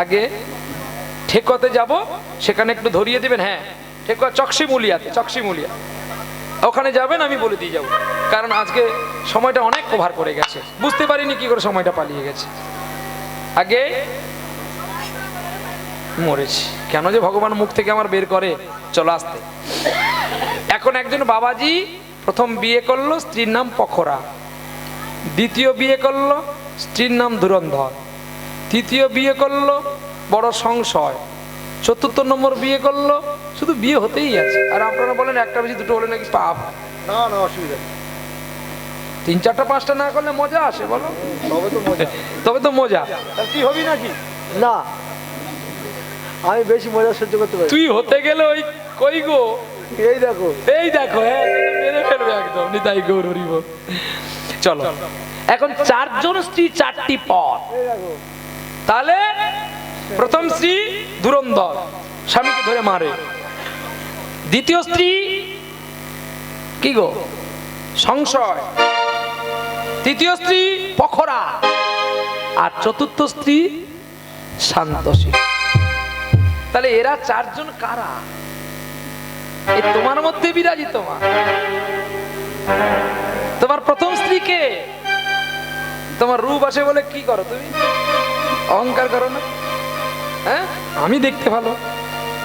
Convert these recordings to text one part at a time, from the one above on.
আগে ঠেকতে যাব, সেখানে একটু ধরিয়ে দিবেন। হ্যাঁ, ঠেকুয়া চকশিমুলিয়াতে, চকশিমুলিয়া ওখানে যাবেন, আমি বলে দিয়ে যাবো। কারণ আজকে সময়টা অনেক ওভার করে গেছে, বুঝতে পারিনি কি করে সময়টা পালিয়ে গেছে। আগে মরেছি কেন যে ভগবান মুখ থেকে আমার বের করে। চলো আসতে। এখন একজন বাবাজি প্রথম বিয়ে করলো, স্ত্রীর নাম পখরা। দ্বিতীয় বিয়ে করলো, স্ত্রীর নাম ধুরন্ধর। তৃতীয় বিয়ে করলো, বড় সংশয়। চতুর্থ নম্বর বিয়ে করলো, শুধু বিয়ে হতেই আছে। আর আপনারা বলেন একটা বেশি দুটো হলে নাকি পাপ। না না, অসুবিধা নেই। 3, 4, 5টা না করলে মজা আসে বলো? তবে তো মজা। তবে তো মজা। তাহলে তুই হবি নাকি? না, আমি বেশি মজা সহ্য করতে পারি। তুই হতে গেলে ওই কই গো, এই দেখো, এই দেখো, হ্যাঁ মেরে ফেলবে একদম। নিতাই গৌর হরি বল। চলো, এখন 4 জন স্ত্রী 4টি পদ। এই দেখো। তাহলে প্রথম স্ত্রী ধুরন্ধর, স্বামীকে ধরে মারে। দ্বিতীয় স্ত্রী কি গো, সংশয়। তৃতীয় স্ত্রী পখরা। আর চতুর্থ স্ত্রী শান্তশীল। তাহলে এরা 4 জন কারা? এই তোমার মধ্যে বিরাজিত মা। তোমার প্রথম স্ত্রীকে তোমার রূপ আসে বলে কি করো তুমি? অহংকার করো না? হ্যাঁ, আমি দেখতে ভালো,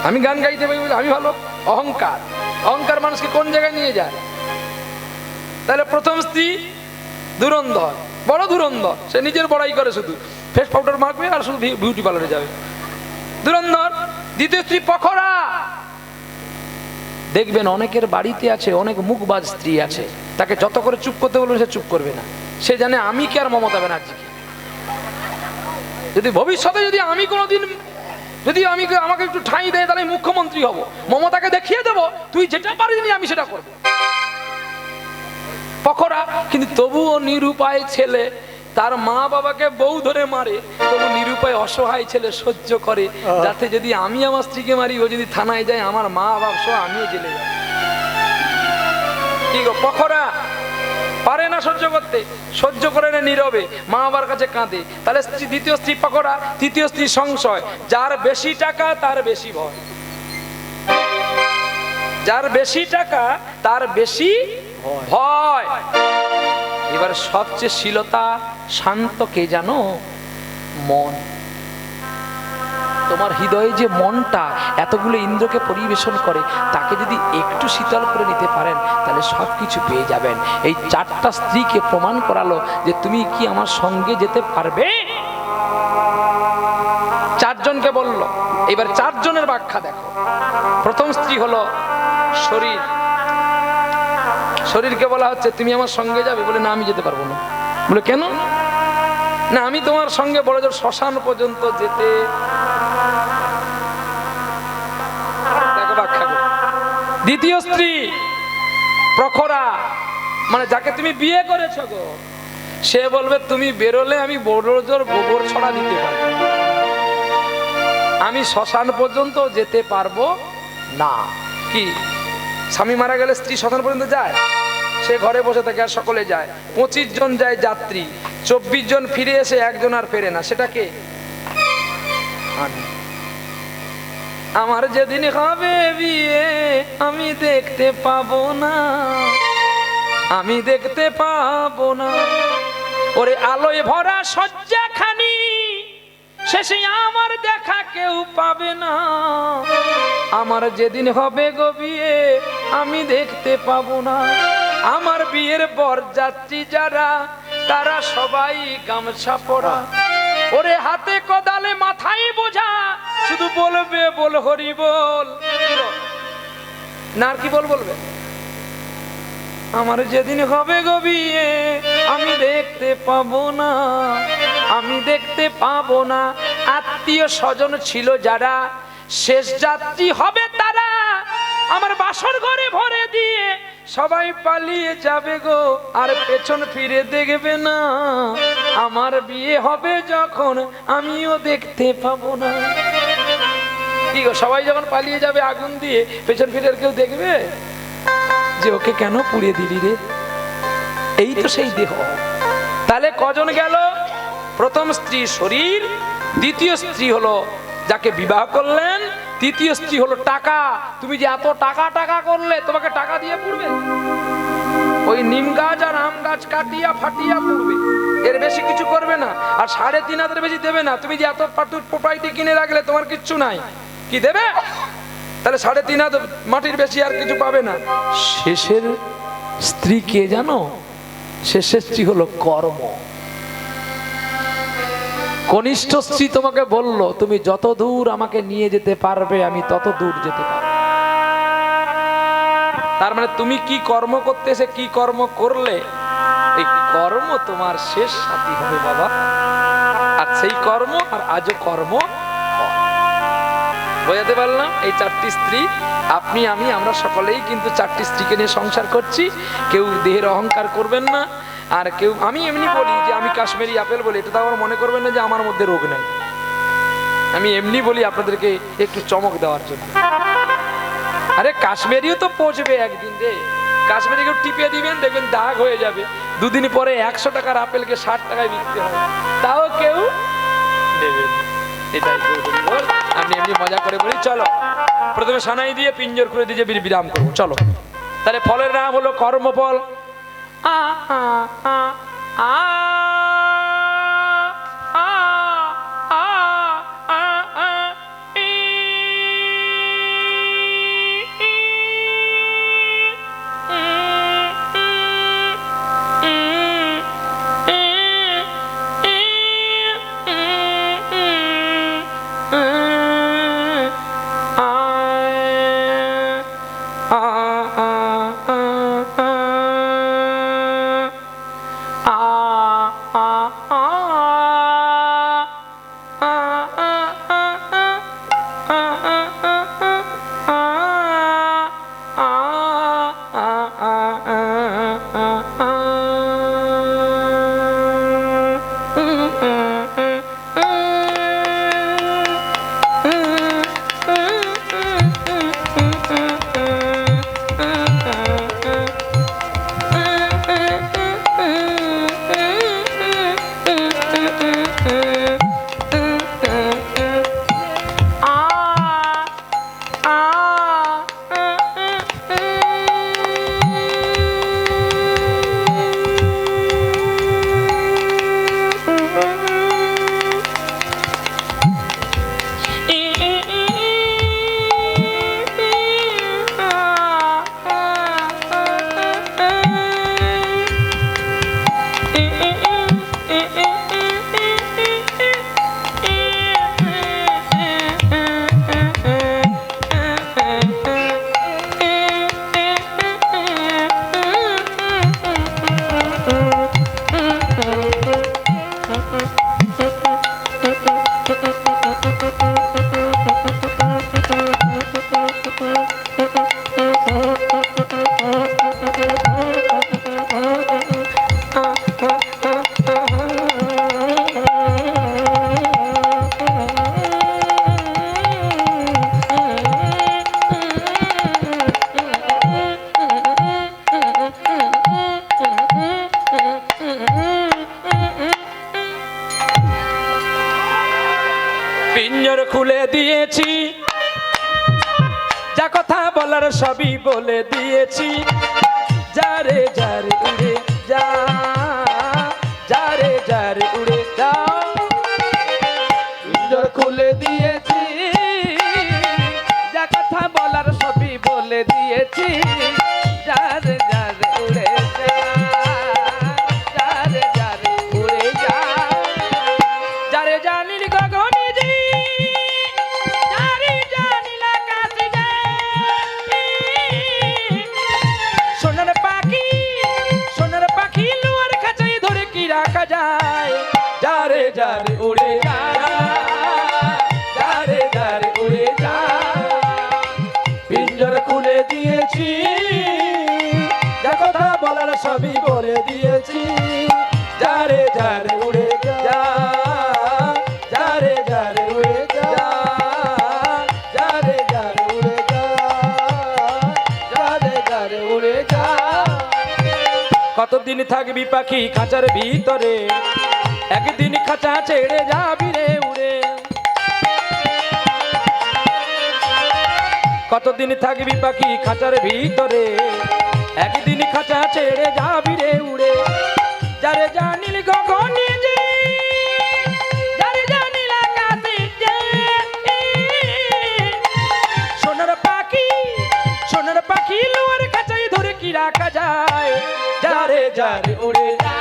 আমি গান গাইতে পারি বলে আমি ভালো। অহংকার, অহংকার মানুষকে কোন জায়গায় নিয়ে যায়? তাহলে প্রথম স্ত্রী ধুরন্ধর, বড় ধুরন্ধর। সে নিজের বড়াই করে, শুধু ফেস পাউডার মাখবে আর শুধু বিউটি পার্লারে যাবে, ধুরন্ধর। দ্বিতীয় স্ত্রী পখরা। দেখবেন অনেকের বাড়িতে আছে অনেক মুখবাজ স্ত্রী আছে, তাকে যত করে চুপ করতে বলবে সে চুপ করবে না। সে জানে আমি কি আর মমতা ব্যানার্জিকে, যদি ভবিষ্যতে যদি আমি কোনোদিন যদি আমাকে একটু ঠাঁই দেয় তাহলে মুখ্যমন্ত্রী হব, মমতাকে দেখিয়ে দেবো তুই যেটা পারিনি আমি সেটা করবো। পখরা। কিন্তু তবুও নিরুপায় ছেলে, তার মা বাবাকে বউ ধরে মারে, তবু নিরুপায় অসহায় ছেলে সহ্য করে, যাতে যদি আমি আমার স্ত্রীকে মারি, ও যদি থানায় যায় আমার মা বাবা সহ আমিও জেলে যাব। কি গো পখরা? পারে না সহ্য করতে, সহ্য করে না নীরবে, মা বাবার কাছে কাঁদে। তাহলে দ্বিতীয় স্ত্রী পখরা, তৃতীয় স্ত্রী সংশয়। যার বেশি টাকা তার বেশি ভয়, যার বেশি টাকা তার বেশি ভয়। এবার সবচেয়ে শীলতা শান্ত কে জানো? মন। তোমার হৃদয়ে যে মনটা এতগুলো ইন্দ্রকে পরিবেশন করে, তাকে যদি একটু শীতল করে নিতে পারেন তাহলে সবকিছু পেয়ে যাবেন। এই 4টা স্ত্রীকে প্রমাণ করালো যে তুমি কি আমার সঙ্গে যেতে পারবে। 4 জনকে বললো। এবার 4 জনের ব্যাখ্যা দেখো। প্রথম স্ত্রী হলো শরীর। শরীরকে বলা হচ্ছে তুমি আমার সঙ্গে যাবে, বলে না আমি যেতে পারবো না। বলে কেন? না আমি তোমার সঙ্গে বড় জোর শ্মশান পর্যন্ত যেতে। দেখো ব্যাখ্যা করো। দ্বিতীয় স্ত্রী প্রখরা, মানে যাকে তুমি বিয়ে করেছো গো, সে বলবে তুমি বেরোলে আমি বড় জোর গোবর ছড়া দিতে পারবো, আমি শ্মশান পর্যন্ত যেতে পারবো না। কি স্বামী মারা গেলে স্ত্রী শ্মশান পর্যন্ত যায়? সে ঘরে বসে থাকে আর সকলে যায়। 25 জন যায় যাত্রী, 24 জন ফিরে এসে একজন আর ফেরে না। সেটা কে? আমার যেদিন হবে বিয়ে আমি দেখতে পাবো না, আমি দেখতে পাবো না। ওরে আলোয় ভরা শয্যাখানি শেষে আমার দেখা কেউ পাবে না। আমার যেদিন হবে গো বিয়ে আমি দেখতে পাবো না। আমার বিয়ের বরযাত্রী যারা তারা সবাই গামছা পরা, ওরে হাতে কোদালে মাথায় বোঝা, শুধু বলবে বল হরি বল। না আর কি বলবে? আমার যেদিন হবে গো বিয়ে আমি দেখতে পাবো না, আমি দেখতে পাবো না। আত্মীয় স্বজন ছিল যারা শেষ যাত্রী হবে তারা, আমার বাসর ঘরে ভরে দিয়ে সবাই পালিয়ে যাবে গো, আর পেছন ফিরে দেখবে না। আমার বিয়ে হবে যখন আমিও দেখতে পাবো না। কি গো, সবাই যখন পালিয়ে যাবে আগুন দিয়ে, পেছন ফিরে কেউ দেখবে যে ওকে কেন পুড়িয়ে দিলি রে? এই তো সেই দেহ। তাহলে কজন গেল? প্রথম স্ত্রী শরীর, দ্বিতীয় স্ত্রী হলো যাকে বিবাহ করলেন, তৃতীয় স্ত্রী হলো টাকা। তুমি যে এত টাকা টাকা করলে, তোমাকে টাকা দিয়ে পুড়বে, ওই নিম গাছ আর আম গাছ কাটিয়া ফাটিয়া পুড়বে, এর বেশি কিছু করবে না। আর 3,500 বেশি দেবে না। তুমি যে এত প্রপার্টি কিনে রাখলে, তোমার কিচ্ছু নাই, কি দেবে? তাহলে 3,500 মাটির বেশি আর কিছু পাবে না। শেষের স্ত্রী কে জানো? শেষের স্ত্রী হলো কর্ম। কনিষ্ঠ স্ত্রী তোমাকে বলল, তুমি যত দূর আমাকে নিয়ে যেতে পারবে আমি তত দূর যেতে পারবো। তার মানে তুমি কি কর্ম করতেছে, কি কর্ম করলে, এই কর্ম তোমার শেষ সাথী হবে বাবা। আর সেই কর্ম আর আজও কর্ম। বোঝাতে পারলাম? এই 4টি স্ত্রী, আপনি আমি, আমরা সকলেই কিন্তু 4টি স্ত্রীকে নিয়ে সংসার করছি। কেউ দেহের অহংকার করবেন না। আর কেউ, আমি এমনি বলি যে আমি কাশ্মীরি আপেল বলি, এটা তো আবার মনে করবেন না যে আমার মধ্যে রোগ নাই। আমি এমনি বলি আপনাদেরকে একটু চমক দেওয়ার জন্য। আরে কাশ্মীরিও তো পৌঁছবে একদিন রে। কাশ্মীরি কেউ টিপে দিবেন, দেখবেন দাগ হয়ে যাবে। 2 দিন পরে 100 টাকার আপেলকে 60 টাকায় বিক্রি হবে, তাও কেউ নেবেন। এটাই আমি এমনি মজা করে বলি। চলো প্রথমে সানাই দিয়ে পিঞ্জর করে দিয়ে বিরাম করবো। চলো, তাহলে ফলের নাম হলো কর্মফল। আ আ আ আ পিঞ্জর খুলে দিয়েছি, যা কথা বলার সবই বলে দিয়েছি। যারে যারে উড়ে যা, যারে যারে উড়ে যা। পিঞ্জর খুলে দিয়েছি, যা কথা বলার সবই বলে দিয়েছি। যারে যারে উড়ে যা, যারে যারে উড়ে যা। যারে জানির গগনে রাখা যায়। যারে যারে উড়ে যা, যারে যারে উড়ে যা। পিঞ্জর খুলে দিয়েছি, যা কথা বলার সবই বলে দিয়েছি। যারে যারে উড়ে যা, যারে যারে উড়ে যা, যারে যারে উড়ে যা, যারে যারে উড়ে যা। কতদিন থাকবি পাখি খাঁচার ভিতরে, একদিন খাঁচা ছেড়ে যাবি রে উড়ে। কতদিন থাকবি পাখি খাঁচার ভিতরে, একদিন খাঁচা ছেড়ে যাবি রে উড়ে। যারে জানিল গগনে যে, যারে জানিল আকাশে যে, সোনার পাখি, সোনার পাখি লোয়ার খাঁচায় ধরে কি রাখা যায়? যারে যারে উড়ে যায়।